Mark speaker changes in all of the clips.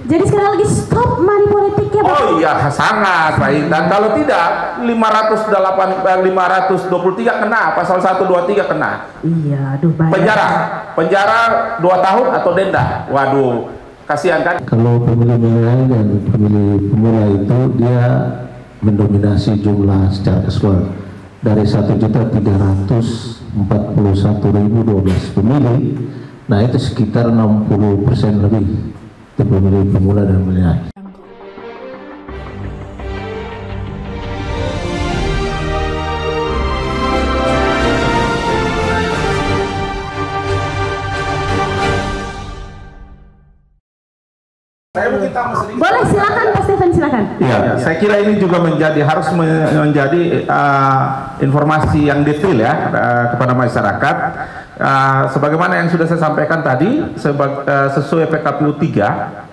Speaker 1: Jadi sekarang lagi stop money politik ya Pak?
Speaker 2: Oh iya, sangat baik. Dan kalau tidak 523 kena, pasal 123 kena.
Speaker 1: Iya, aduh bahaya.
Speaker 2: Penjara 2 tahun atau denda. Waduh, kasihan kan?
Speaker 3: Kalau pemilih milenial dan pemilih pemula itu dia mendominasi jumlah secara keseluruhan dari 1.341.012 pemilih. Nah itu sekitar 60% lebih itu pemilih pemula dan milenial.
Speaker 1: Boleh, silakan Pak Steven, silakan.
Speaker 2: Ya, saya kira ini juga harus menjadi informasi yang detail ya kepada masyarakat. Sebagaimana yang sudah saya sampaikan tadi, sesuai PKPU 3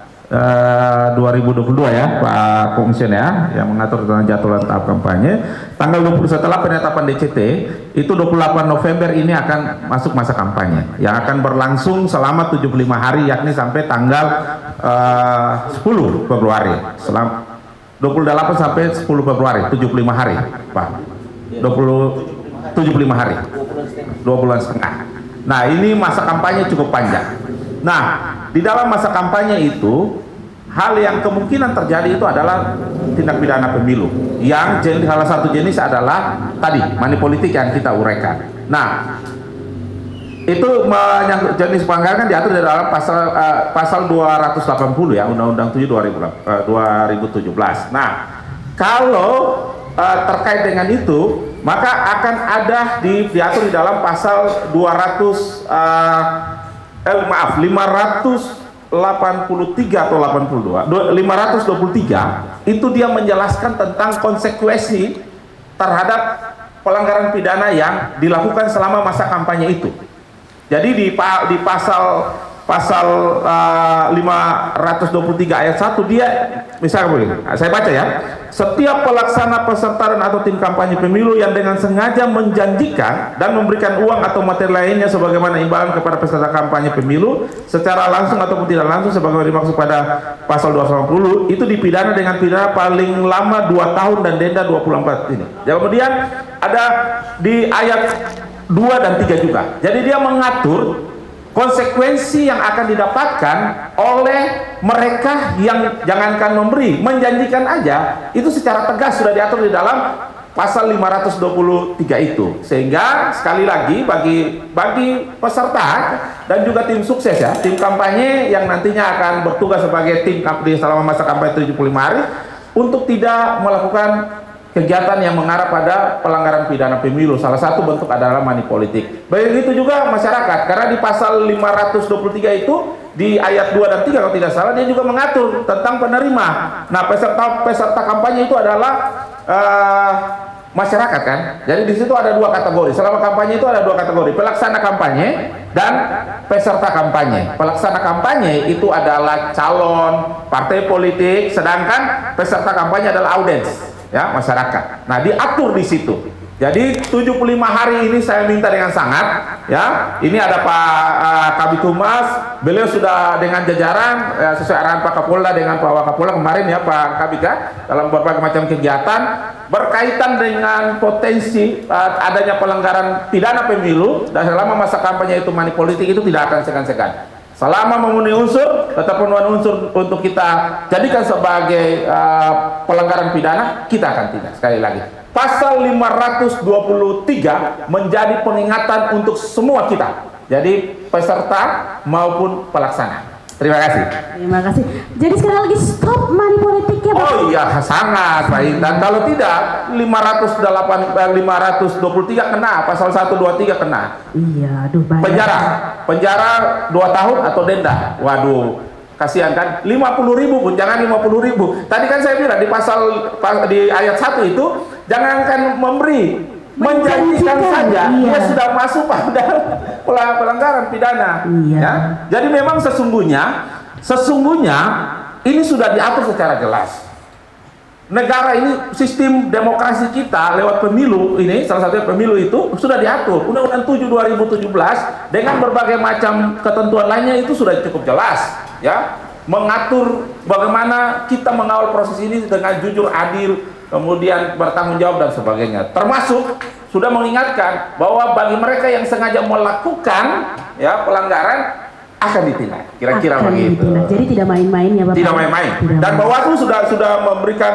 Speaker 2: 2022 ya Pak Komisioner yang mengatur tentang jadwal tahap kampanye, tanggal 20 setelah penetapan DCT itu 28 November ini akan masuk masa kampanye yang akan berlangsung selama 75 hari, yakni sampai tanggal 10 Februari, selama 28 sampai 10 Februari, 75 hari Pak, 75 hari, 2 bulan setengah. Nah ini masa kampanye cukup panjang. Nah di dalam masa kampanye itu hal yang kemungkinan terjadi itu adalah tindak pidana pemilu yang salah satu jenis adalah tadi money politik yang kita uraikan. Nah itu menyangkut jenis pelanggaran kan diatur di dalam pasal 280 ya Undang-Undang 7 2017. Nah kalau terkait dengan itu maka akan ada diatur di dalam pasal 583 atau 82, 523 itu dia menjelaskan tentang konsekuensi terhadap pelanggaran pidana yang dilakukan selama masa kampanye itu. Jadi di pasal 523 ayat 1 dia misalnya saya baca ya, setiap pelaksana, peserta dan atau tim kampanye pemilu yang dengan sengaja menjanjikan dan memberikan uang atau materi lainnya sebagaimana imbalan kepada peserta kampanye pemilu secara langsung ataupun tidak langsung sebagaimana dimaksud pada pasal 280 itu dipidana dengan pidana paling lama 2 tahun dan denda 24 ini. Kemudian ada di ayat 2 dan 3 juga. Jadi dia mengatur konsekuensi yang akan didapatkan oleh mereka yang jangankan memberi, menjanjikan aja, itu secara tegas sudah diatur di dalam pasal 523 itu. Sehingga sekali lagi bagi peserta dan juga tim sukses ya, tim kampanye yang nantinya akan bertugas sebagai tim kampanye selama masa kampanye 75 hari untuk tidak melakukan kegiatan yang mengarah pada pelanggaran pidana pemilu. Salah satu bentuk adalah money politik. Begitu juga masyarakat, karena di pasal 523 itu di ayat 2 dan 3 kalau tidak salah dia juga mengatur tentang penerima. Nah peserta kampanye itu adalah masyarakat kan. Jadi di situ ada 2 kategori. Selama kampanye itu ada 2 kategori, pelaksana kampanye dan peserta kampanye. Pelaksana kampanye itu adalah calon partai politik, sedangkan peserta kampanye adalah audiens ya, masyarakat. Nah diatur di situ. Jadi 75 hari ini saya minta dengan sangat ya, ini ada Pak Kabid Humas, beliau sudah dengan jajaran sesuai arahan Pak Kapolda dengan Pak Wakapolda kemarin ya Pak Kabid ya, dalam berbagai macam kegiatan berkaitan dengan potensi adanya pelanggaran pidana pemilu dan selama masa kampanye itu money politik itu tidak akan segan-segan. Selama memenuhi unsur, tetap pemenuhan unsur untuk kita jadikan sebagai pelanggaran pidana, kita akan tindak. Sekali lagi, pasal 523 menjadi pengingatan untuk semua kita, jadi peserta maupun pelaksana. Terima kasih.
Speaker 1: Terima kasih. Jadi sekarang lagi stop money politik ya Pak?
Speaker 2: Oh iya, sangat baik. Dan kalau tidak 523 kena, pasal 123 kena.
Speaker 1: Iya, aduh bahaya.
Speaker 2: Penjara 2 tahun atau denda. Waduh, kasihan kan? 50.000 pun, jangan 50.000. Tadi kan saya bilang di ayat 1 itu jangankan memberi, menjanjikan saja dia sudah masuk pada pelanggaran pidana. Ya? Jadi memang sesungguhnya ini sudah diatur secara jelas. Negara ini, sistem demokrasi kita lewat pemilu ini, salah satunya pemilu itu sudah diatur. Undang-Undang 7 2017 dengan berbagai macam ketentuan lainnya itu sudah cukup jelas. Ya, mengatur bagaimana kita mengawal proses ini dengan jujur, adil, kemudian bertanggung jawab dan sebagainya. Termasuk sudah mengingatkan bahwa bagi mereka yang sengaja melakukan ya pelanggaran akan ditindak. Kira-kira begitu.
Speaker 1: Jadi tidak main-main ya Bapak.
Speaker 2: Tidak main-main. Dan Bawaslu sudah memberikan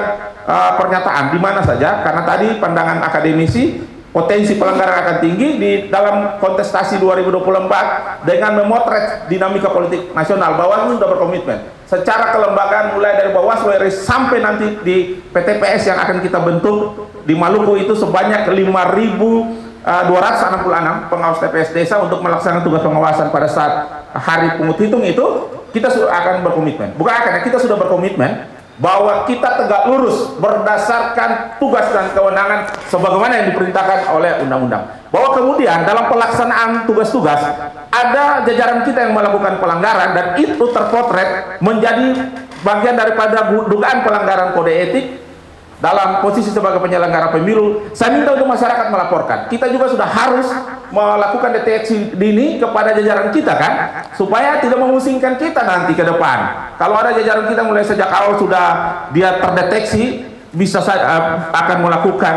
Speaker 2: pernyataan di mana saja, karena tadi pandangan akademisi potensi pelanggaran akan tinggi di dalam kontestasi 2024 dengan memotret dinamika politik nasional. Bawaslu sudah berkomitmen secara kelembagaan mulai dari Bawaslu RI sampai nanti di PTPS yang akan kita bentuk di Maluku itu sebanyak 5.266 pengawas TPS desa untuk melaksanakan tugas pengawasan pada saat hari pungut hitung itu. Kita sudah akan berkomitmen, bukan akan, kita sudah berkomitmen bahwa kita tegak lurus berdasarkan tugas dan kewenangan sebagaimana yang diperintahkan oleh undang-undang. Bahwa kemudian dalam pelaksanaan tugas-tugas ada jajaran kita yang melakukan pelanggaran dan itu terpotret menjadi bagian daripada dugaan pelanggaran kode etik dalam posisi sebagai penyelenggara pemilu. Saya minta untuk masyarakat melaporkan. Kita juga sudah harus melakukan deteksi dini kepada jajaran kita kan, supaya tidak memusingkan kita nanti ke depan. Kalau ada jajaran kita mulai sejak awal sudah dia terdeteksi, bisa akan melakukan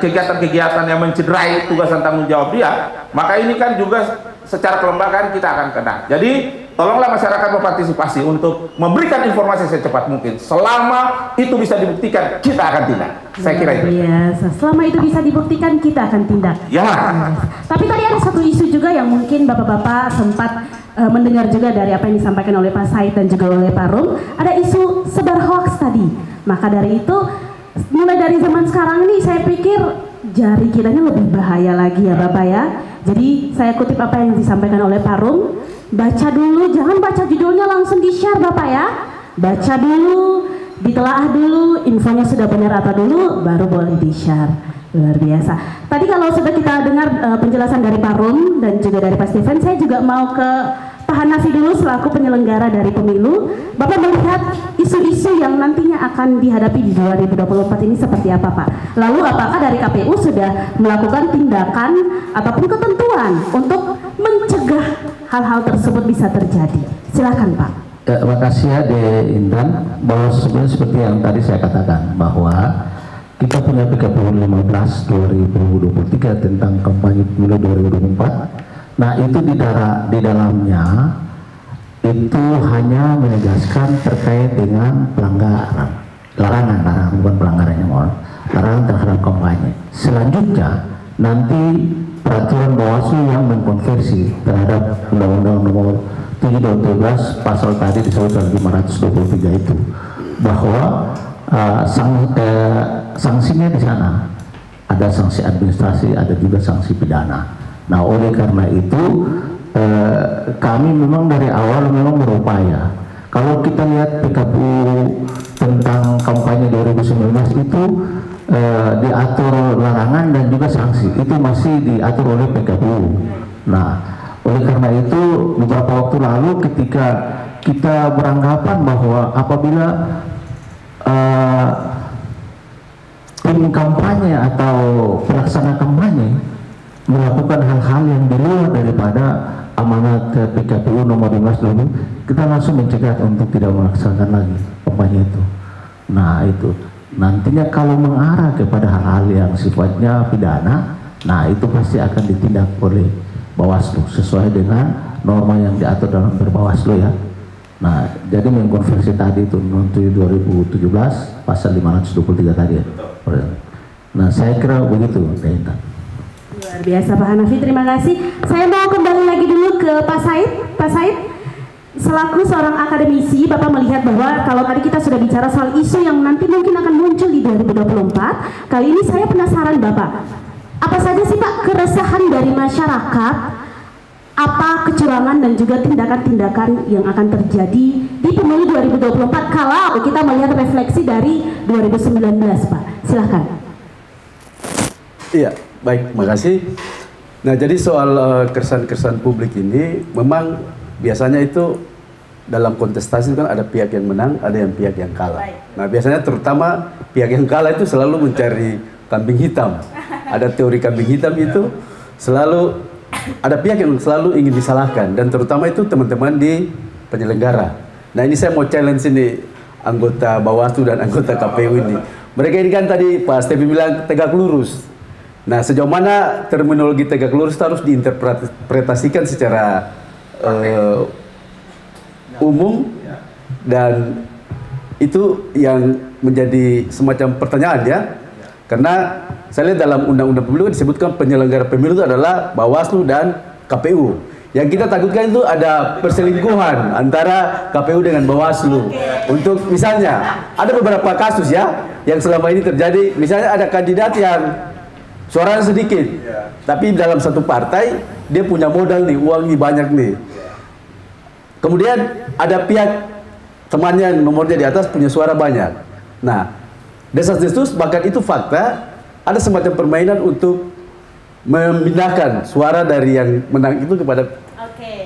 Speaker 2: kegiatan-kegiatan yang mencederai tugas dan tanggung jawab dia, maka ini kan juga secara kelembagaan kita akan kena. Jadi tolonglah masyarakat berpartisipasi untuk memberikan informasi secepat mungkin. Selama itu bisa dibuktikan, kita akan tindak. Saya kira itu.
Speaker 1: Biasa. Selama itu bisa dibuktikan, kita akan tindak.
Speaker 2: Ya.
Speaker 1: Tapi tadi ada satu isu juga yang mungkin bapak-bapak sempat mendengar juga dari apa yang disampaikan oleh Pak Said dan juga oleh Pak Rum. Ada isu sebar hoax tadi. Maka dari itu, mulai dari zaman sekarang ini saya pikir jari kiranya lebih bahaya lagi ya Bapak ya. Jadi saya kutip apa yang disampaikan oleh Pak Rum, baca dulu, jangan baca judulnya langsung di-share Bapak ya. Baca dulu, ditelaah dulu, infonya sudah benar apa dulu, baru boleh di-share. Luar biasa. Tadi kalau sudah kita dengar penjelasan dari Pak Rum dan juga dari Pak Steven, saya juga mau ke Pak Hanafi dulu selaku penyelenggara dari pemilu. Bapak melihat isu-isu yang nantinya akan dihadapi di 2024 ini seperti apa Pak? Lalu apakah dari KPU sudah melakukan tindakan ataupun ketentuan untuk mencegah hal-hal tersebut bisa terjadi? Silakan Pak.
Speaker 3: Terima kasih ya De Intan, bahwa sebenarnya seperti yang tadi saya katakan bahwa kita punya PKPU 15 2023 tentang kampanye pemilu 2024. Nah itu di dalamnya itu hanya menegaskan terkait dengan pelanggaran, larangan bukan pelanggarannya, larangan terhadap kampanye. Selanjutnya nanti peraturan Bawaslu yang mengkonversi terhadap Undang-Undang Nomor 7/2013 pasal tadi disebutkan 523 itu, bahwa sanksinya di sana ada sanksi administrasi, ada juga sanksi pidana. Nah oleh karena itu kami memang dari awal memang berupaya. Kalau kita lihat PKPU tentang kampanye 2019 itu diatur larangan dan juga sanksi, itu masih diatur oleh PKPU. Nah oleh karena itu beberapa waktu lalu ketika kita beranggapan bahwa apabila tim kampanye atau pelaksana kampanye melakukan hal-hal yang di luar daripada amanat PKPU nomor 15 dulu, kita langsung mencegah untuk tidak melaksanakan lagi kampanye itu. Nah itu nantinya kalau mengarah kepada hal-hal yang sifatnya pidana, nah itu pasti akan ditindak oleh Bawaslu sesuai dengan norma yang diatur dalam Perbawaslu ya. Nah jadi mengkonversi tadi itu 2017 pasal 523 tadi ya. Nah saya kira begitu Intan.
Speaker 1: Luar biasa Pak Hanafi, terima kasih. Saya mau kembali lagi dulu ke Pak Said. Pak Said, selaku seorang akademisi, Bapak melihat bahwa kalau tadi kita sudah bicara soal isu yang nanti mungkin akan muncul di 2024, kali ini saya penasaran Bapak, apa saja sih Pak keresahan dari masyarakat, apa kecurangan dan juga tindakan-tindakan yang akan terjadi di pemilu 2024 kalau kita melihat refleksi dari 2019 Pak? Silahkan.
Speaker 4: Iya. Baik, terima kasih. Nah, jadi soal keresahan-keresahan publik ini memang biasanya itu dalam kontestasi kan ada pihak yang menang, ada yang pihak yang kalah. Nah, biasanya terutama pihak yang kalah itu selalu mencari kambing hitam. Ada teori kambing hitam itu selalu ada pihak yang selalu ingin disalahkan dan terutama itu teman-teman di penyelenggara. Nah ini saya mau challenge ini anggota Bawaslu dan anggota KPU ini. Mereka ini kan tadi Pak Stepi bilang tegak lurus. Nah sejauh mana terminologi tegak lurus harus diinterpretasikan secara umum, dan itu yang menjadi semacam pertanyaan ya. Karena saya lihat dalam undang-undang pemilu disebutkan penyelenggara pemilu itu adalah Bawaslu dan KPU. Yang kita takutkan itu ada perselingkuhan antara KPU dengan Bawaslu. Untuk misalnya ada beberapa kasus ya yang selama ini terjadi. Misalnya ada kandidat yang suaranya sedikit, tapi dalam satu partai dia punya modal nih, uang nih banyak nih. Kemudian ada pihak temannya nomornya di atas punya suara banyak. Nah, desas-desus bahkan itu fakta, ada semacam permainan untuk memindahkan suara dari yang menang itu kepada.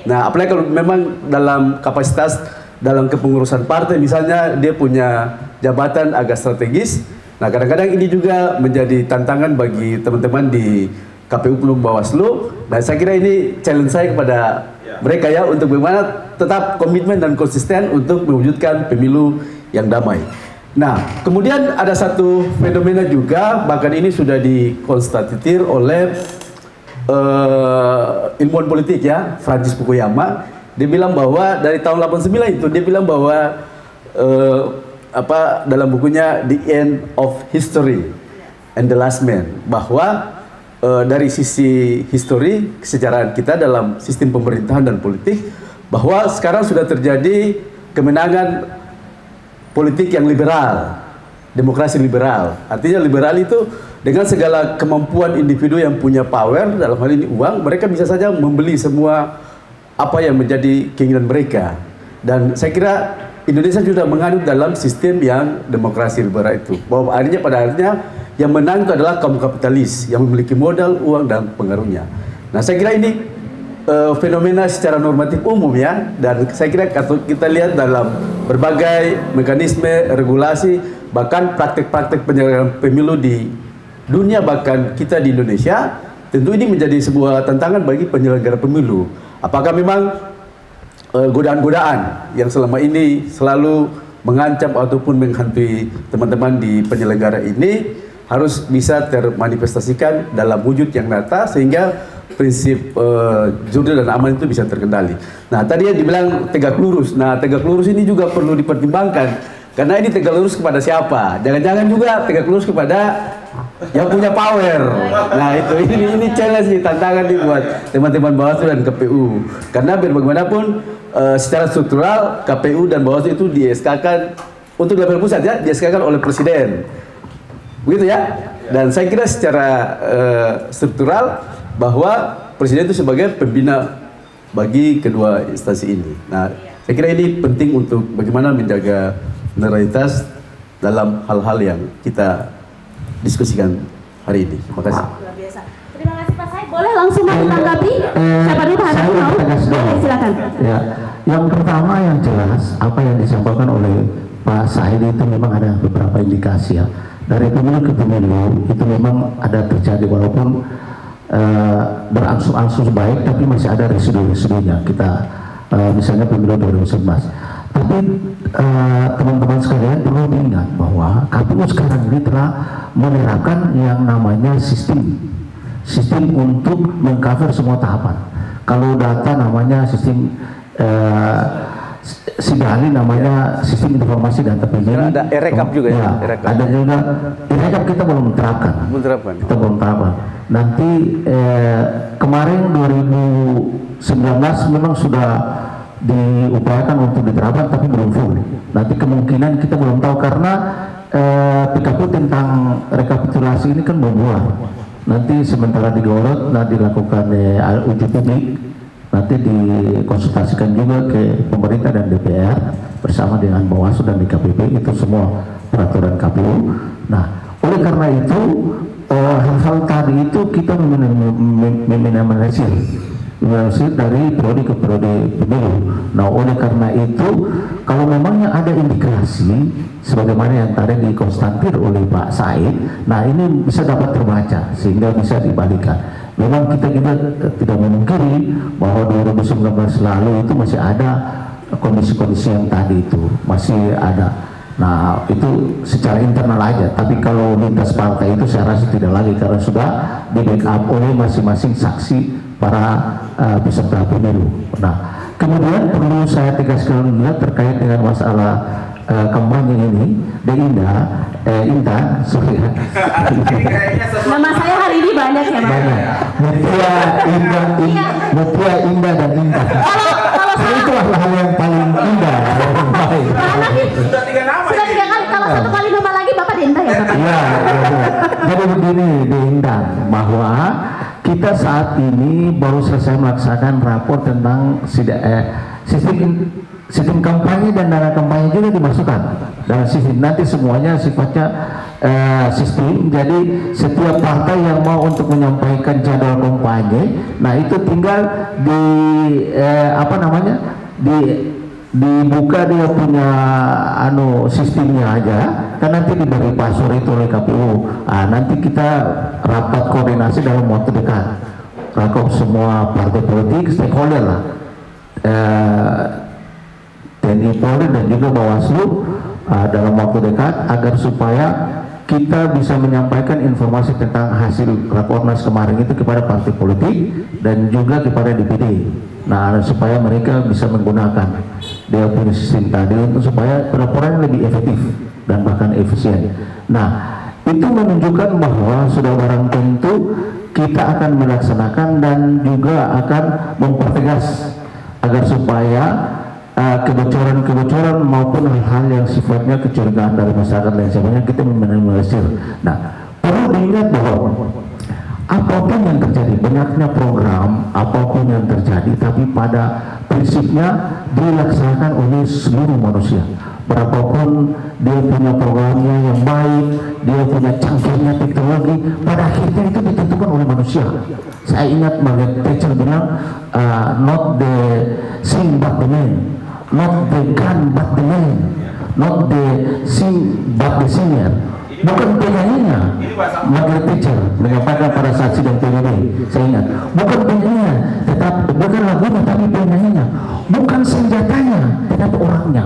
Speaker 4: Nah, apalagi kalau memang dalam kapasitas dalam kepengurusan partai misalnya dia punya jabatan agak strategis. Nah, kadang-kadang ini juga menjadi tantangan bagi teman-teman di KPU belum Bawaslu. Nah, saya kira ini challenge saya kepada mereka ya untuk bagaimana tetap komitmen dan konsisten untuk mewujudkan pemilu yang damai. Nah, kemudian ada satu fenomena juga, bahkan ini sudah dikonstatir oleh ilmuwan politik ya, Francis Fukuyama. Dia bilang bahwa dari tahun 89 itu dia bilang bahwa dalam bukunya The End of History and the Last Man, bahwa dari sisi histori kesejarahan kita dalam sistem pemerintahan dan politik, bahwa sekarang sudah terjadi kemenangan politik yang liberal, demokrasi liberal. Artinya liberal itu dengan segala kemampuan individu yang punya power, dalam hal ini uang, mereka bisa saja membeli semua apa yang menjadi keinginan mereka. Dan saya kira Indonesia sudah menganut dalam sistem yang demokrasi liberal itu, bahwa akhirnya pada akhirnya yang menang itu adalah kaum kapitalis yang memiliki modal, uang, dan pengaruhnya. Nah, saya kira ini fenomena secara normatif umum ya, dan saya kira kita lihat dalam berbagai mekanisme regulasi, bahkan praktek-praktek penyelenggaraan pemilu di dunia, bahkan kita di Indonesia, tentu ini menjadi sebuah tantangan bagi penyelenggara pemilu. Apakah memang godaan-godaan yang selama ini selalu mengancam ataupun menghantui teman-teman di penyelenggara ini harus bisa termanifestasikan dalam wujud yang nyata sehingga prinsip jurdil dan aman itu bisa terkendali. Nah, tadi yang dibilang tegak lurus. Nah, tegak lurus ini juga perlu dipertimbangkan. Karena ini tegak lurus kepada siapa? Jangan-jangan juga tegak lurus kepada yang punya power. Nah, ini challenge nih, tantangan nih buat teman-teman Bawaslu dan KPU. Karena bagaimanapun secara struktural KPU dan Bawaslu itu di-SK-kan untuk level pusat ya, di-SK-kan oleh Presiden. Begitu ya? Dan saya kira secara struktural bahwa Presiden itu sebagai pembina bagi kedua instansi ini. Nah, saya kira ini penting untuk bagaimana menjaga netralitas dalam hal-hal yang kita diskusikan hari ini. Terima kasih.
Speaker 1: Luar biasa. Terima kasih Pak Said. Boleh langsung menanggapi? Siapa dulu Pak Hakim mau? Boleh, silakan.
Speaker 3: Ya, yang pertama yang jelas apa yang disampaikan oleh Pak Said itu memang ada beberapa indikasi ya. Dari pemilu ke pemilu itu memang ada terjadi, walaupun berangsur-angsur baik, tapi masih ada residu-residunya. Kita misalnya pemilu 2019. Tapi teman-teman sekalian perlu diingat bahwa KPU sekarang ini telah menerapkan yang namanya sistem untuk mengcover semua tahapan. Kalau data namanya sistem Sigali namanya sistem informasi data pemilih.
Speaker 4: Ada e-rekap juga ya.
Speaker 3: Ada juga e-rekap kita belum terapkan. Kita belum terapkan. Nanti kemarin 2019 memang sudah diupayakan untuk diterapkan tapi belum full. Nanti kemungkinan kita belum tahu karena PKPU tentang rekapitulasi ini kan belum buat. Nanti sementara digorot, nanti dilakukan uji publik, nanti dikonsultasikan juga ke pemerintah dan DPR bersama dengan Bawaslu dan DKPP, itu semua peraturan KPU. Nah, oleh karena itu hal-hal tadi itu kita meminimalisir dari periode ke periode pemilu. Nah, oleh karena itu kalau memangnya ada indikasi sebagaimana yang tadi dikonstatir oleh Pak Said, nah ini bisa dapat terbaca sehingga bisa dibalikan. Memang kita tidak memungkiri bahwa 2019 lalu itu masih ada kondisi-kondisi yang tadi itu masih ada. Nah itu secara internal aja, tapi kalau lintas partai itu saya rasa tidak lagi karena sudah di backup oleh masing-masing saksi para peserta pemilu. Nah kemudian perlu saya tegaskan juga terkait dengan masalah kampanye ini di Intan, sorry ya.
Speaker 1: Nama saya hari ini banyak ya Pak.
Speaker 3: Banyak. Mutia, Indah dan Indah.
Speaker 1: Kalau
Speaker 3: Itu hal yang paling indah.
Speaker 2: Sudah 3 nama.
Speaker 1: sudah 3 kali, kalau 1 kali nama lagi Bapak Dinda ya Bapak.
Speaker 3: Ya. Jadi begini di Indah, bahwa kita saat ini baru selesai melaksanakan rapor tentang sistem kampanye dan dana kampanye juga dimasukkan dalam sistem. Nanti semuanya sifatnya sistem. Jadi setiap partai yang mau untuk menyampaikan jadwal kampanye, nah itu tinggal dibuka dia punya sistemnya aja, kan nanti diberi password itu oleh KPU. Nanti kita rapat koordinasi dalam waktu dekat, rakop semua partai politik, stakeholder lah, TNI Polri dan juga Bawaslu dalam waktu dekat, agar supaya kita bisa menyampaikan informasi tentang hasil Rakornas kemarin itu kepada partai politik dan juga kepada DPD. Nah, supaya mereka bisa menggunakan dia punya sistem tadi untuk supaya pelaporan lebih efektif dan bahkan efisien. Nah, itu menunjukkan bahwa sudah barang tentu kita akan melaksanakan dan juga akan mempertegas agar supaya kebocoran-kebocoran maupun hal-hal yang sifatnya kecurigaan dari masyarakat lain sebagainya kita meminimalisir. Nah, perlu diingat bahwa apapun yang terjadi, banyaknya program, apapun yang terjadi, tapi pada prinsipnya dilaksanakan oleh seluruh manusia. Berapapun dia punya programnya yang baik, dia punya canggihnya teknologi, pada akhirnya itu ditentukan oleh manusia. Saya ingat Margaret Thatcher bilang, not the sing but the man, not the gun but the man, not the sing but the singer. Bukan penyanyinya. Margaret Thatcher menyampaikan pada saat sidang PBB, saya ingat, bukan penyanyinya, tetapi bukan lagunya, tapi penyanyinya. Bukan senjatanya, tetapi orangnya.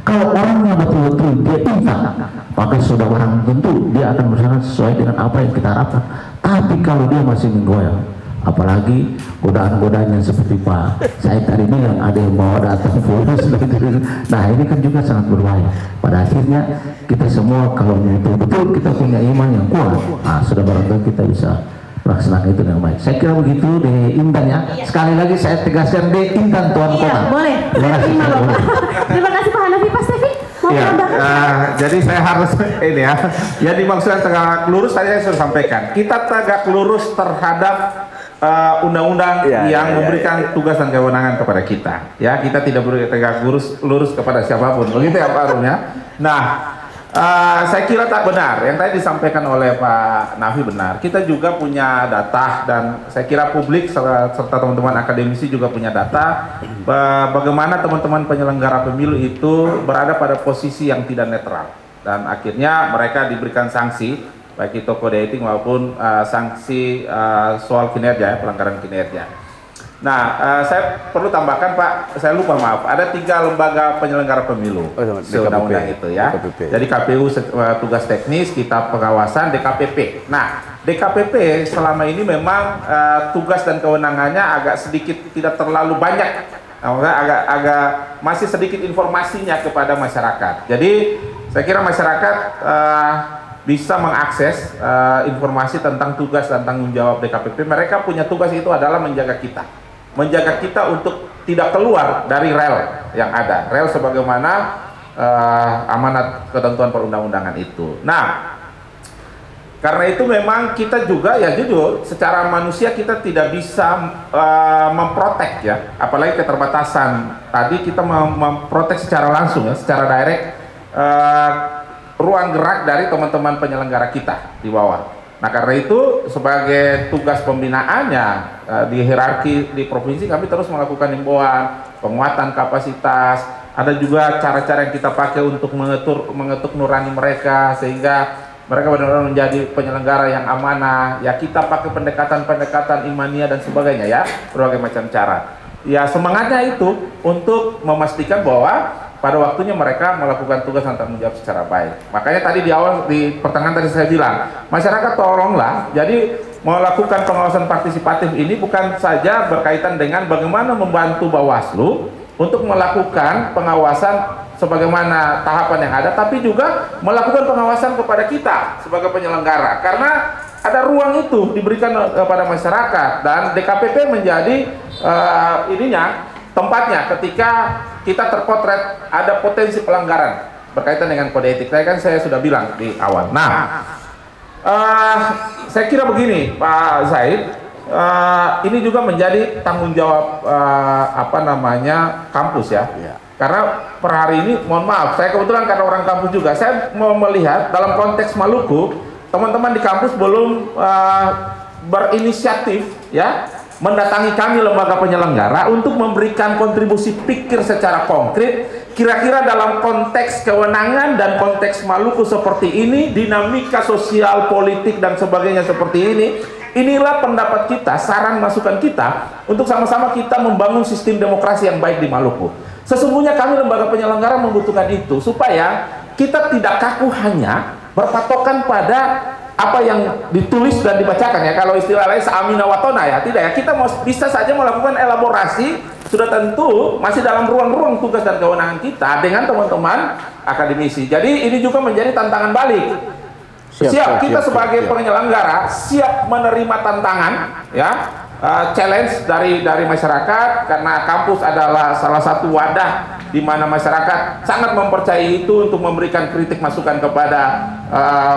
Speaker 3: Kalau orangnya betul-betul dia intak, maka sudah barang tentu dia akan berusaha sesuai dengan apa yang kita harapkan. Tapi kalau dia masih menggoyang, apalagi godaan-godaan yang seperti Pak saya tadi bilang, ada yang bawa data fokus, nah ini kan juga sangat berbahaya. Pada akhirnya kita semua kalau betul-betul kita punya iman yang kuat, sudah barangkali kita bisa melaksanakan itu dengan baik. Saya kira begitu di Intan ya. Sekali lagi saya tegaskan di Intan Tuan Kota.
Speaker 1: Iya, boleh. Terima kasih Pak Hanafi. Pak Stevi mau menambahkan?
Speaker 2: Jadi saya harus ini ya. Yang dimaksudkan tegak lurus saya sudah sampaikan. Kita tegak lurus terhadap undang-undang yang memberikan tugas dan kewenangan kepada kita. Ya, kita tidak boleh tegak lurus kepada siapapun. Begitu ya Pak Arum ya. Nah, saya kira tak benar yang tadi disampaikan oleh Pak Nafi benar. Kita juga punya data dan saya kira publik serta teman-teman akademisi juga punya data bagaimana teman-teman penyelenggara pemilu itu berada pada posisi yang tidak netral dan akhirnya mereka diberikan sanksi baik itu kode etik maupun sanksi soal kinerja, pelanggaran kinerja. Nah, saya perlu tambahkan Pak, saya lupa maaf, ada 3 lembaga penyelenggara pemilu seundang-undang itu ya. DKPP. Jadi KPU tugas teknis, kita pengawasan, DKPP. Nah, DKPP selama ini memang tugas dan kewenangannya agak sedikit tidak terlalu banyak, agak masih sedikit informasinya kepada masyarakat. Jadi saya kira masyarakat bisa mengakses informasi tentang tugas dan tanggung jawab DKPP. Mereka punya tugas itu adalah menjaga kita untuk tidak keluar dari rel yang ada, rel sebagaimana amanat ketentuan perundang-undangan itu. Nah, karena itu memang kita juga ya jujur secara manusia kita tidak bisa memprotek ya, apalagi keterbatasan. Tadi kita memprotek secara langsung ya, secara direct ruang gerak dari teman-teman penyelenggara kita di bawah. Nah karena itu sebagai tugas pembinaannya di hierarki di provinsi kami terus melakukan himbauan, penguatan kapasitas, ada juga cara-cara yang kita pakai untuk mengetuk nurani mereka sehingga mereka benar-benar menjadi penyelenggara yang amanah. Ya kita pakai pendekatan-pendekatan imania dan sebagainya ya, berbagai macam cara. ya semangatnya itu untuk memastikan bahwa pada waktunya mereka melakukan tugas dan tanggung jawab secara baik. Makanya tadi di awal, di pertengahan tadi saya bilang, masyarakat tolonglah, jadi melakukan pengawasan partisipatif ini bukan saja berkaitan dengan bagaimana membantu Bawaslu untuk melakukan pengawasan sebagaimana tahapan yang ada, tapi juga melakukan pengawasan kepada kita sebagai penyelenggara, karena ada ruang itu diberikan kepada masyarakat, dan DKPP menjadi tempatnya ketika kita terpotret ada potensi pelanggaran berkaitan dengan kode etik. Saya sudah bilang di awal. Nah, saya kira begini Pak Zaid, ini juga menjadi tanggung jawab kampus ya. Karena per hari ini, mohon maaf, saya kebetulan karena orang kampus juga, saya mau melihat dalam konteks Maluku, teman-teman di kampus belum berinisiatif ya mendatangi kami lembaga penyelenggara untuk memberikan kontribusi pikir secara konkret, kira-kira dalam konteks kewenangan dan konteks Maluku seperti ini, dinamika sosial, politik dan sebagainya seperti ini. Inilah pendapat kita, saran masukan kita untuk sama-sama kita membangun sistem demokrasi yang baik di Maluku. Sesungguhnya kami lembaga penyelenggara membutuhkan itu supaya kita tidak kaku hanya berpatokan pada apa yang ditulis dan dibacakan ya. Kalau istilah lain seamina watona ya, tidak ya. Kita bisa saja melakukan elaborasi, sudah tentu masih dalam ruang-ruang tugas dan kewenangan kita dengan teman-teman akademisi. Jadi ini juga menjadi tantangan balik. Siap kita sebagai penyelenggara siap menerima tantangan ya, challenge dari masyarakat, karena kampus adalah salah satu wadah di mana masyarakat sangat mempercayai itu untuk memberikan kritik masukan kepada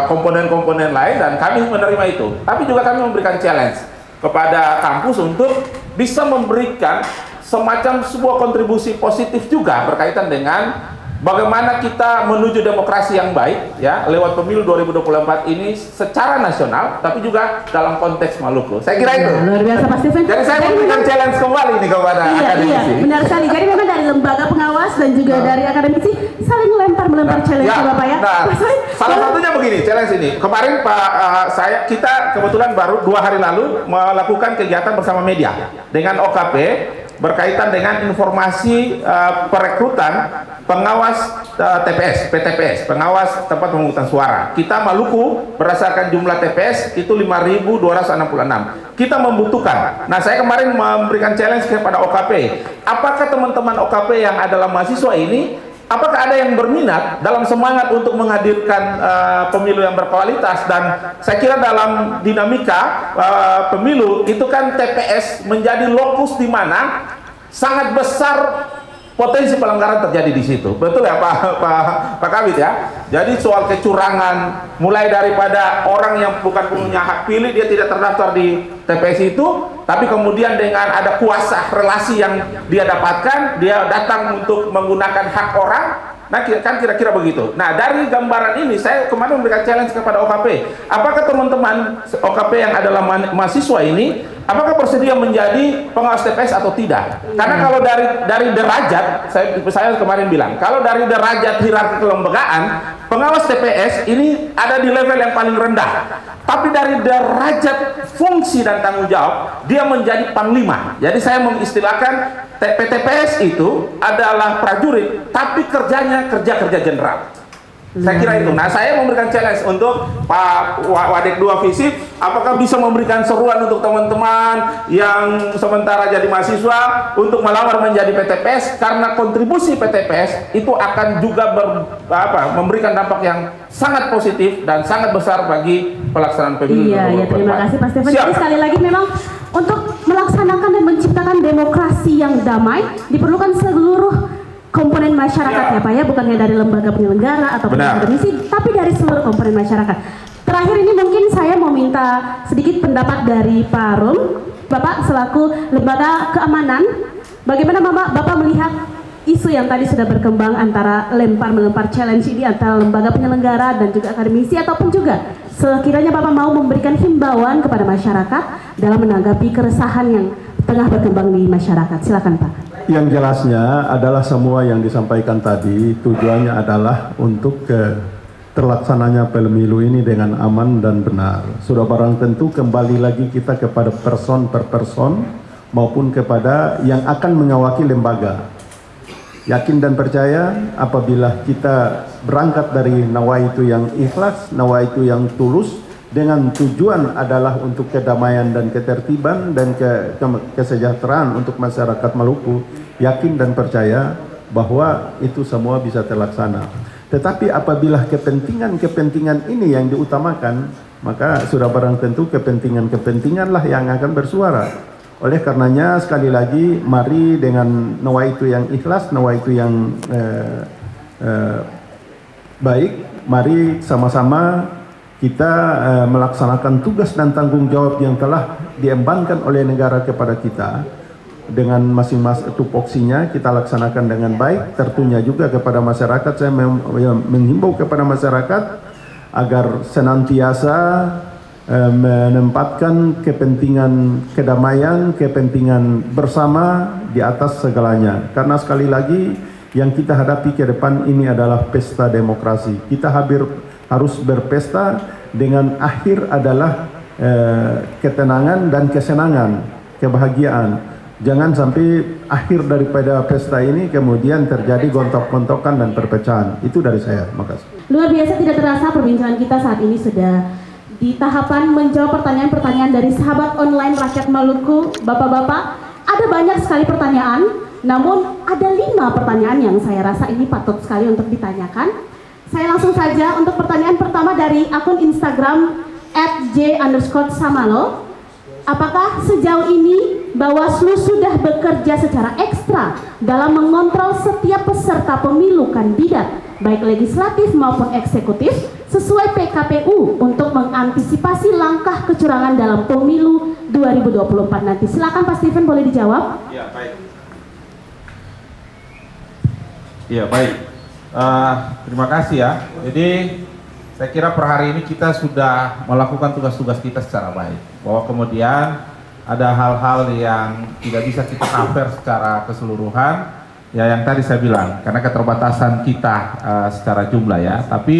Speaker 2: komponen-komponen lain, dan kami menerima itu. Tapi juga kami memberikan challenge kepada kampus untuk bisa memberikan semacam sebuah kontribusi positif juga berkaitan dengan bagaimana kita menuju demokrasi yang baik ya lewat pemilu 2024 ini secara nasional, tapi juga dalam konteks Maluku. Saya kira itu.
Speaker 1: Luar biasa Pak Steven.
Speaker 2: Jadi saya memberikan challenge kembali nih kepada akademisi.
Speaker 1: Iya, benar sekali. Jadi memang dari lembaga pengawas dan juga dari akademisi saling melempar challenge ya, Bapak ya.
Speaker 2: Nah, salah satunya begini, challenge ini. Kemarin kita kebetulan baru 2 hari lalu melakukan kegiatan bersama media dengan OKP berkaitan dengan informasi perekrutan pengawas TPS, PTPS, pengawas tempat pemungutan suara. Kita Maluku berdasarkan jumlah TPS itu 5.266. Kita membutuhkan. Nah, saya kemarin memberikan challenge kepada OKP. Apakah teman-teman OKP yang adalah mahasiswa ini, apakah ada yang berminat dalam semangat untuk menghadirkan pemilu yang berkualitas? Dan saya kira dalam dinamika pemilu itu kan TPS menjadi lokus di mana sangat besar potensi pelanggaran terjadi di situ. Betul ya Pak Kabit ya? Jadi soal kecurangan, mulai daripada orang yang bukan punya hak pilih, dia tidak terdaftar di TPS itu, tapi kemudian dengan ada kuasa relasi yang dia dapatkan, dia datang untuk menggunakan hak orang. Nah, kan kira-kira begitu. Nah, dari gambaran ini saya kemarin memberikan challenge kepada OKP. Apakah teman-teman OKP yang adalah mahasiswa ini, apakah bersedia menjadi pengawas TPS atau tidak? Karena kalau dari derajat, saya kemarin bilang, kalau dari derajat hierarki kelembagaan, pengawas TPS ini ada di level yang paling rendah. Tapi dari derajat fungsi dan tanggung jawab, dia menjadi panglima. Jadi saya mengistilahkan PTPS itu adalah prajurit, tapi kerjanya kerja jenderal. Saya kira itu. Nah, saya memberikan challenge untuk Pak Wadek 2 Visip, apakah bisa memberikan seruan untuk teman-teman yang sementara jadi mahasiswa untuk melamar menjadi PTPS, karena kontribusi PTPS itu akan juga memberikan dampak yang sangat positif dan sangat besar bagi pelaksanaan pemilu.
Speaker 1: Iya, terima kasih Pak Steven. Jadi sekali lagi memang untuk melaksanakan dan menciptakan demokrasi yang damai diperlukan seluruh komponen masyarakat ya Pak ya, bukan hanya dari lembaga penyelenggara atau akademisi, tapi dari seluruh komponen masyarakat. Terakhir ini mungkin saya mau minta sedikit pendapat dari Pak Rum, Bapak selaku lembaga keamanan, bagaimana Bapak melihat isu yang tadi sudah berkembang antara melempar challenge ini antara lembaga penyelenggara dan juga akademisi, ataupun juga sekiranya Bapak mau memberikan himbauan kepada masyarakat dalam menanggapi keresahan yang tengah berkembang di masyarakat. Silakan Pak.
Speaker 5: Yang jelasnya adalah semua yang disampaikan tadi tujuannya adalah untuk terlaksananya pemilu ini dengan aman dan benar. Sudah barang tentu kembali lagi kita kepada person per person maupun kepada yang akan mengawaki lembaga. Yakin dan percaya apabila kita berangkat dari nawaitu yang ikhlas, nawaitu yang tulus, dengan tujuan adalah untuk kedamaian dan ketertiban dan kesejahteraan untuk masyarakat Maluku, yakin dan percaya bahwa itu semua bisa terlaksana. Tetapi apabila kepentingan-kepentingan ini yang diutamakan, maka sudah barang tentu kepentingan-kepentinganlah yang akan bersuara. Oleh karenanya sekali lagi mari dengan nawaitu yang ikhlas, nawaitu yang baik, mari sama-sama kita melaksanakan tugas dan tanggung jawab yang telah diembankan oleh negara kepada kita dengan masing-masing tupoksinya kita laksanakan dengan baik. Tentunya juga kepada masyarakat saya menghimbau kepada masyarakat agar senantiasa menempatkan kepentingan kedamaian, kepentingan bersama di atas segalanya. Karena sekali lagi yang kita hadapi ke depan ini adalah pesta demokrasi. Kita harus berpesta dengan akhir adalah ketenangan dan kesenangan, kebahagiaan. Jangan sampai akhir daripada pesta ini kemudian terjadi gontok-gontokan dan perpecahan. Itu dari saya. Makasih.
Speaker 1: Luar biasa, tidak terasa perbincangan kita saat ini sudah di tahapan menjawab pertanyaan-pertanyaan dari sahabat online rakyat Maluku. Bapak-bapak, ada banyak sekali pertanyaan, namun ada 5 pertanyaan yang saya rasa ini patut sekali untuk ditanyakan. Saya langsung saja untuk pertanyaan pertama dari akun Instagram @j_samalo. Apakah sejauh ini Bawaslu sudah bekerja secara ekstra dalam mengontrol setiap peserta pemilu kandidat, baik legislatif maupun eksekutif, sesuai PKPU untuk mengantisipasi langkah kecurangan dalam pemilu 2024 nanti? Silakan Pak Steven, boleh dijawab?
Speaker 2: Ya, baik. Ya, baik. Terima kasih ya. Jadi saya kira per hari ini kita sudah melakukan tugas-tugas kita secara baik. Bahwa kemudian ada hal-hal yang tidak bisa kita cover secara keseluruhan, ya yang tadi saya bilang, karena keterbatasan kita secara jumlah ya. Tapi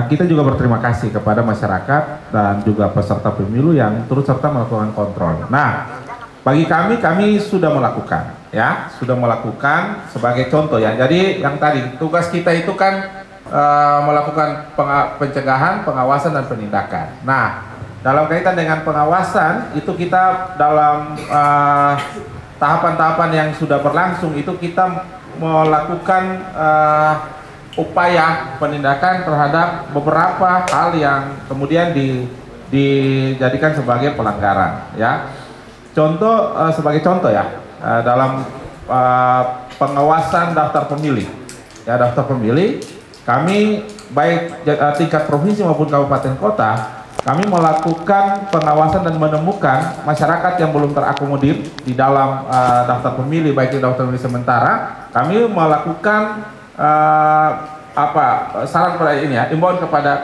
Speaker 2: kita juga berterima kasih kepada masyarakat dan juga peserta pemilu yang turut serta melakukan kontrol. Nah, bagi kami sudah melakukan, ya, sudah melakukan sebagai contoh ya. Jadi yang tadi tugas kita itu kan melakukan pencegahan, pengawasan dan penindakan. Nah, dalam kaitan dengan pengawasan itu kita dalam tahapan-tahapan yang sudah berlangsung itu kita melakukan upaya penindakan terhadap beberapa hal yang kemudian dijadikan sebagai pelanggaran ya. Contoh sebagai contoh ya, dalam pengawasan daftar pemilih ya, daftar pemilih kami baik tingkat provinsi maupun kabupaten kota, kami melakukan pengawasan dan menemukan masyarakat yang belum terakomodir di dalam daftar pemilih, baik di daftar pemilih sementara. Kami melakukan saran pada ini ya, imbauan kepada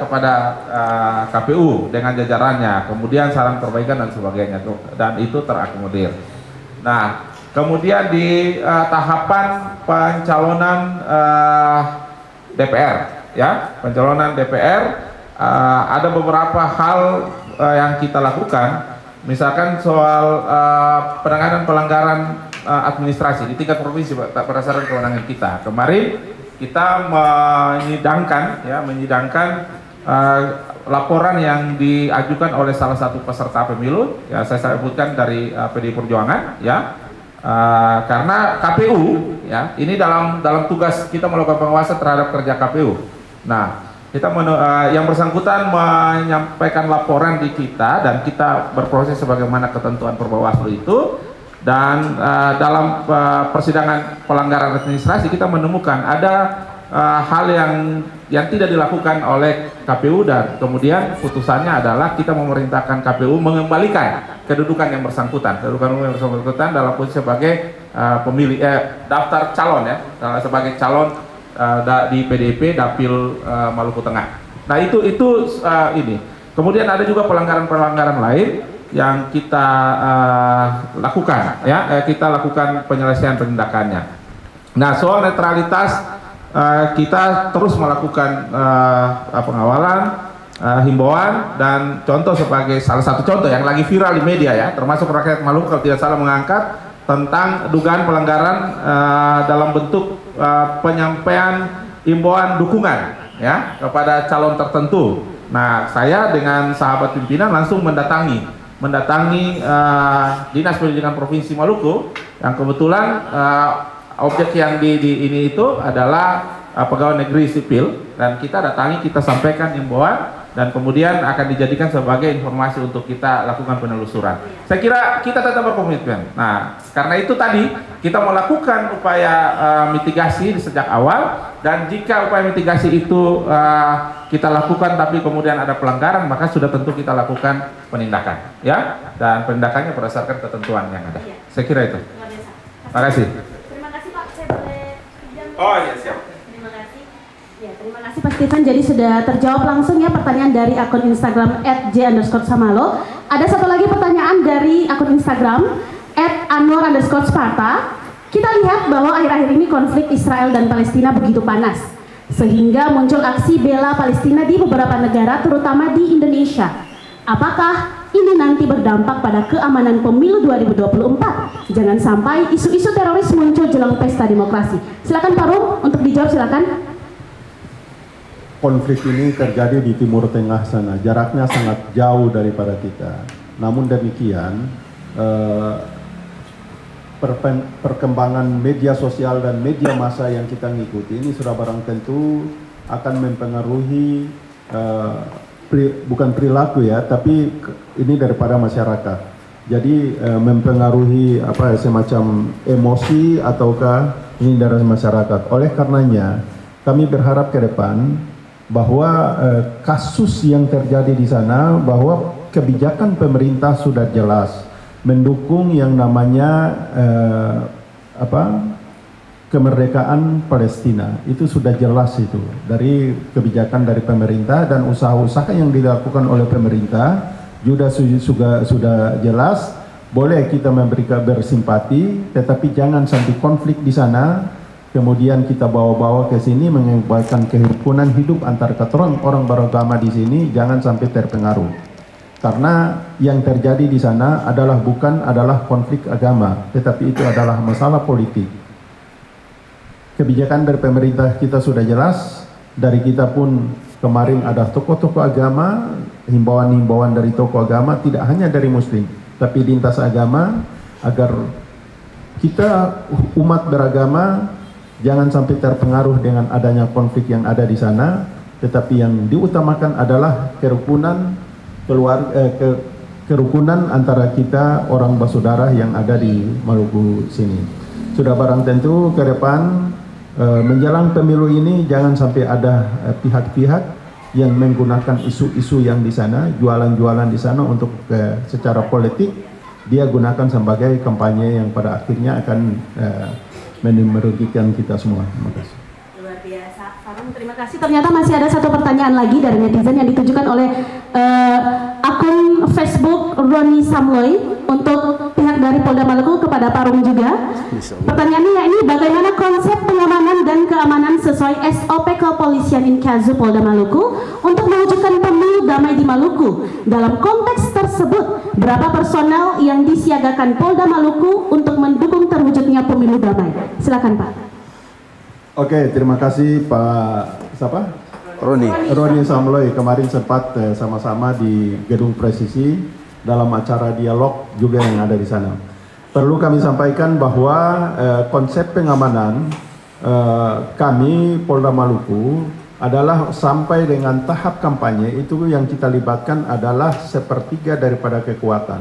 Speaker 2: KPU dengan jajarannya, kemudian saran perbaikan dan sebagainya, dan itu terakomodir. Nah, kemudian di tahapan pencalonan DPR ya, pencalonan DPR ada beberapa hal yang kita lakukan, misalkan soal penanganan pelanggaran administrasi di tingkat provinsi berdasarkan kewenangan kita. Kemarin kita menyidangkan laporan yang diajukan oleh salah satu peserta pemilu ya, saya sebutkan dari PDI Perjuangan ya. Karena KPU ya, ini dalam tugas kita melakukan pengawasan terhadap kerja KPU. Nah, kita yang bersangkutan menyampaikan laporan di kita dan kita berproses sebagaimana ketentuan Perbawaslu itu, dan dalam persidangan pelanggaran administrasi kita menemukan ada hal yang tidak dilakukan oleh KPU, dan kemudian putusannya adalah kita memerintahkan KPU mengembalikan kedudukan yang bersangkutan dalam posisi sebagai pemilih daftar calon ya, sebagai calon di PDIP Dapil Maluku Tengah. Nah itu ini. Kemudian ada juga pelanggaran-pelanggaran lain yang kita lakukan ya, kita lakukan penyelesaian penindakannya. Nah, soal netralitas kita terus melakukan pengawalan, himbauan dan contoh sebagai salah satu contoh yang lagi viral di media ya, termasuk Rakyat Maluku kalau tidak salah mengangkat tentang dugaan pelanggaran dalam bentuk penyampaian himbauan dukungan ya kepada calon tertentu. Nah, saya dengan sahabat pimpinan langsung mendatangi Dinas Pendidikan Provinsi Maluku yang kebetulan objek yang ini itu adalah pegawai negeri sipil, dan kita datangi, kita sampaikan himbauan dan kemudian akan dijadikan sebagai informasi untuk kita lakukan penelusuran. Saya kira kita tetap berkomitmen. Nah, karena itu tadi kita melakukan upaya mitigasi sejak awal, dan jika upaya mitigasi itu kita lakukan tapi kemudian ada pelanggaran, maka sudah tentu kita lakukan penindakan, ya, dan penindakannya berdasarkan ketentuan yang ada. Saya kira itu. Terima kasih.
Speaker 1: Terima kasih Pak. Saya boleh pinjam?
Speaker 2: Oh iya, siap.
Speaker 1: Terima kasih. Ya, terima kasih Pak Stephen. Jadi sudah terjawab langsung ya pertanyaan dari akun Instagram @j_samalo. Ada satu lagi pertanyaan dari akun Instagram @anwar_sparta. Kita lihat bahwa akhir-akhir ini konflik Israel dan Palestina begitu panas, sehingga muncul aksi bela Palestina di beberapa negara, terutama di Indonesia. Apakah ini nanti berdampak pada keamanan pemilu 2024? Jangan sampai isu-isu teroris muncul jelang pesta demokrasi. Silakan Pak Rum untuk dijawab, silakan.
Speaker 5: Konflik ini terjadi di Timur Tengah sana, jaraknya sangat jauh daripada kita. Namun demikian, perkembangan media sosial dan media massa yang kita ngikuti ini sudah barang tentu akan mempengaruhi bukan perilaku ya, tapi ini daripada masyarakat. Jadi mempengaruhi semacam emosi ataukah ini dari masyarakat. Oleh karenanya kami berharap ke depan bahwa kasus yang terjadi di sana, bahwa kebijakan pemerintah sudah jelas mendukung yang namanya kemerdekaan Palestina. Itu sudah jelas itu dari kebijakan dari pemerintah, dan usaha-usaha yang dilakukan oleh pemerintah juga sudah jelas. Boleh kita memberikan bersimpati, tetapi jangan sampai konflik di sana kemudian kita bawa-bawa ke sini, mengakibatkan kerukunan hidup antar orang beragama di sini, jangan sampai terpengaruh. Karena yang terjadi di sana bukan adalah konflik agama, tetapi itu adalah masalah politik. Kebijakan dari pemerintah kita sudah jelas, dari kita pun kemarin ada tokoh-tokoh agama, himbauan-himbauan dari tokoh agama, tidak hanya dari Muslim, tapi lintas agama, agar kita umat beragama jangan sampai terpengaruh dengan adanya konflik yang ada di sana, tetapi yang diutamakan adalah kerukunan kerukunan antara kita orang bersaudara yang ada di Maluku sini. Sudah barang tentu ke depan menjelang pemilu ini jangan sampai ada pihak-pihak yang menggunakan isu-isu yang di sana, jualan-jualan di sana untuk secara politik dia gunakan sebagai kampanye yang pada akhirnya akan merugikan kita semua. Terima kasih.
Speaker 1: Luar biasa, Farum. Terima kasih. Ternyata masih ada satu pertanyaan lagi dari netizen yang ditujukan oleh akun Facebook Roni Samloy untuk pihak dari Polda Maluku kepada Farum juga. Pertanyaannya ini, bagaimana konsep pengamanan dan keamanan sesuai SOP Kepolisian Inkazu Polda Maluku untuk mewujudkan pemilu damai di Maluku? Dalam konteks tersebut, berapa personel yang disiagakan Polda Maluku untuk mendukung terwujudnya pemilu damai? Silakan Pak.
Speaker 5: Oke, terima kasih Pak Roni Samloy. Kemarin sempat sama-sama di Gedung Presisi dalam acara dialog juga yang ada di sana. Perlu kami sampaikan bahwa konsep pengamanan kami Polda Maluku adalah sampai dengan tahap kampanye itu yang kita libatkan adalah 1/3 daripada kekuatan,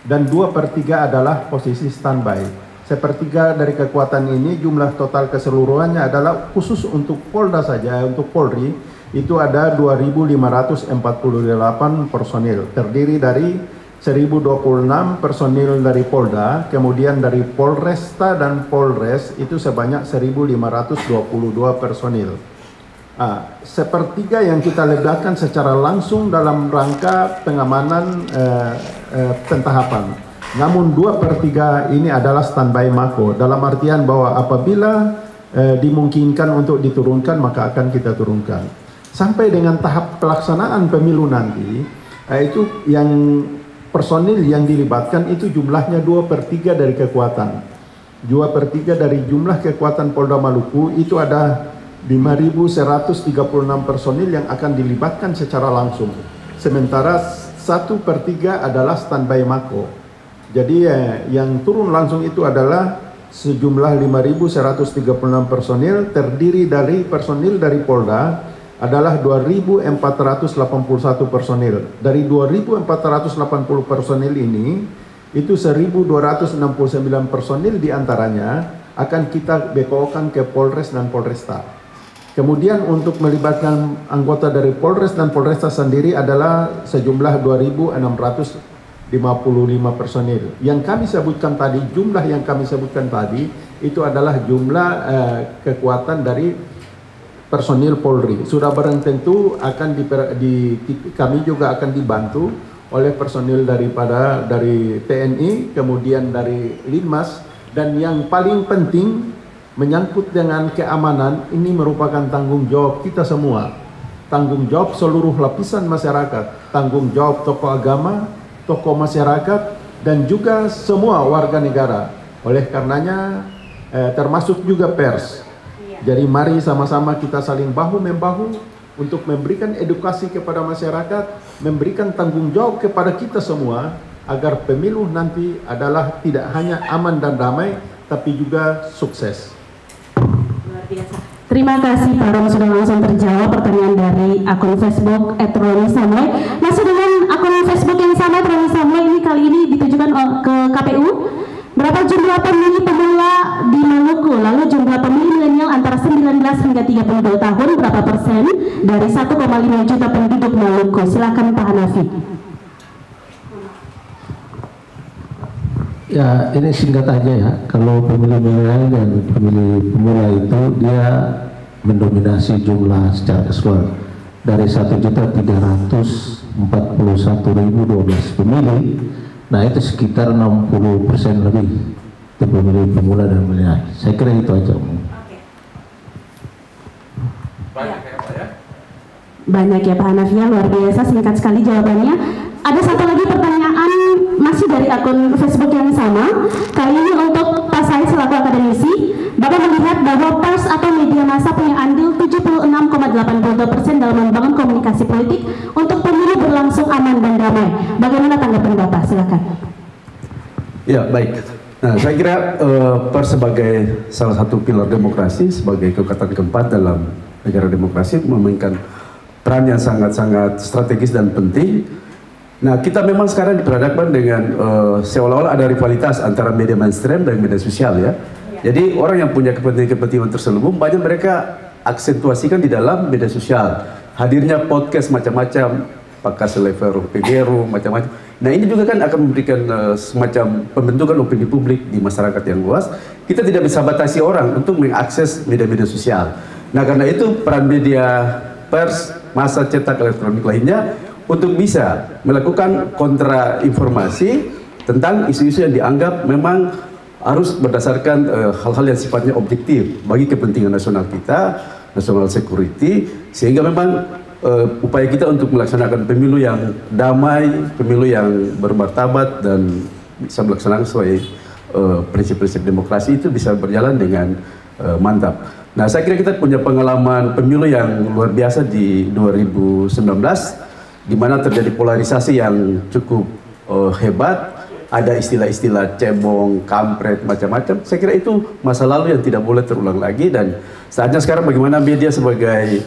Speaker 5: dan 2/3 adalah posisi standby. 1/3 dari kekuatan ini jumlah total keseluruhannya adalah khusus untuk Polda saja, untuk Polri itu ada 2.548 personil, terdiri dari 1.026 personil dari Polda, kemudian dari Polresta dan Polres itu sebanyak 1.522 personil. 1/3 yang kita ledakan secara langsung dalam rangka pengamanan pentahapan. Namun 2/3 ini adalah standby mako, dalam artian bahwa apabila dimungkinkan untuk diturunkan maka akan kita turunkan. sampai dengan tahap pelaksanaan pemilu nanti, itu yang personil yang dilibatkan itu jumlahnya 2/3 dari kekuatan. 2/3 dari jumlah kekuatan Polda Maluku itu ada 5.136 personil yang akan dilibatkan secara langsung. Sementara 1/3 adalah standby mako. Jadi yang turun langsung itu adalah sejumlah 5.136 personil, terdiri dari personil dari Polda adalah 2.481 personil. Dari 2.480 personil ini, itu 1.269 personil diantaranya akan kita BPO-kan ke Polres dan Polresta. Kemudian untuk melibatkan anggota dari Polres dan Polresta sendiri adalah sejumlah 2.655 personil. Yang kami sebutkan tadi, jumlah yang kami sebutkan tadi, itu adalah jumlah kekuatan dari personil Polri. Sudah barang tentu akan kami juga akan dibantu oleh personil dari TNI, kemudian dari Linmas, dan yang paling penting menyangkut dengan keamanan, ini merupakan tanggung jawab kita semua, tanggung jawab seluruh lapisan masyarakat, tanggung jawab tokoh agama, tokoh masyarakat, dan juga semua warga negara. Oleh karenanya termasuk juga pers. Jadi mari sama-sama kita saling bahu-membahu untuk memberikan edukasi kepada masyarakat, memberikan tanggung jawab kepada kita semua, agar pemilu nanti adalah tidak hanya aman dan damai, tapi juga sukses.
Speaker 1: Luar biasa. Terima kasih Pak Rom, sudah langsung terjawab pertanyaan dari akun Facebook @roni_samlai. Masih dengan akun Facebook yang sama, Roni Samlai, ini kali ini ditujukan ke KPU. Berapa jumlah pemilih pemula di Maluku? Lalu jumlah pemilih milenial antara 19 hingga 32 tahun berapa persen dari 1,5 juta penduduk Maluku? Silakan Pak Hanafi.
Speaker 3: Ya, ini singkat aja ya. Kalau pemilih milenial dan pemilih pemula itu dia mendominasi jumlah secara keseluruhan dari 1.341.012 pemilih. Nah, itu sekitar 60% lebih itu pemilih pemula dan milenial. Saya kira itu aja.
Speaker 1: Banyak ya Pak Hanafi, luar biasa, singkat sekali jawabannya. Ada satu lagi pertanyaan masih dari akun Facebook yang sama. Kali ini untuk Pak Said selaku akademisi, Bapak melihat bahwa pers atau media massa punya andil 76,82% dalam membangun komunikasi politik untuk pemilu berlangsung aman dan damai. Bagaimana tanggapan Bapak? Silakan.
Speaker 4: Ya, baik. Nah, saya kira pers sebagai salah satu pilar demokrasi, sebagai kekuatan keempat dalam negara demokrasi, memainkan peran yang sangat-sangat strategis dan penting. Nah, kita memang sekarang diperhadapkan dengan seolah-olah ada rivalitas antara media mainstream dan media sosial ya. Jadi orang yang punya kepentingan-kepentingan terselubung banyak mereka aksentuasikan di dalam media sosial. Hadirnya podcast macam-macam, Pakas Lever, PGRU, macam-macam. Nah, ini juga kan akan memberikan semacam pembentukan opini publik di masyarakat yang luas. Kita tidak bisa batasi orang untuk mengakses media-media sosial. Nah, karena itu peran media pers, massa cetak, elektronik lainnya untuk bisa melakukan kontra informasi tentang isu-isu yang dianggap memang harus berdasarkan hal-hal yang sifatnya objektif bagi kepentingan nasional kita, national security, sehingga memang upaya kita untuk melaksanakan pemilu yang damai, pemilu yang bermartabat dan bisa melaksanakan sesuai prinsip-prinsip demokrasi itu bisa berjalan dengan mantap. Nah, saya kira kita punya pengalaman pemilu yang luar biasa di 2019, di mana terjadi polarisasi yang cukup hebat, ada istilah-istilah cebong, kampret, macam-macam. Saya kira itu masa lalu yang tidak boleh terulang lagi, dan saatnya sekarang bagaimana media sebagai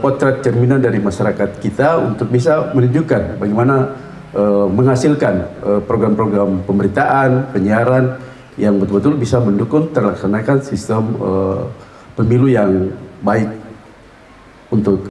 Speaker 4: potret cerminan dari masyarakat kita untuk bisa menunjukkan bagaimana menghasilkan program-program pemberitaan, penyiaran yang betul-betul bisa mendukung terlaksanakan sistem pemilu yang baik untuk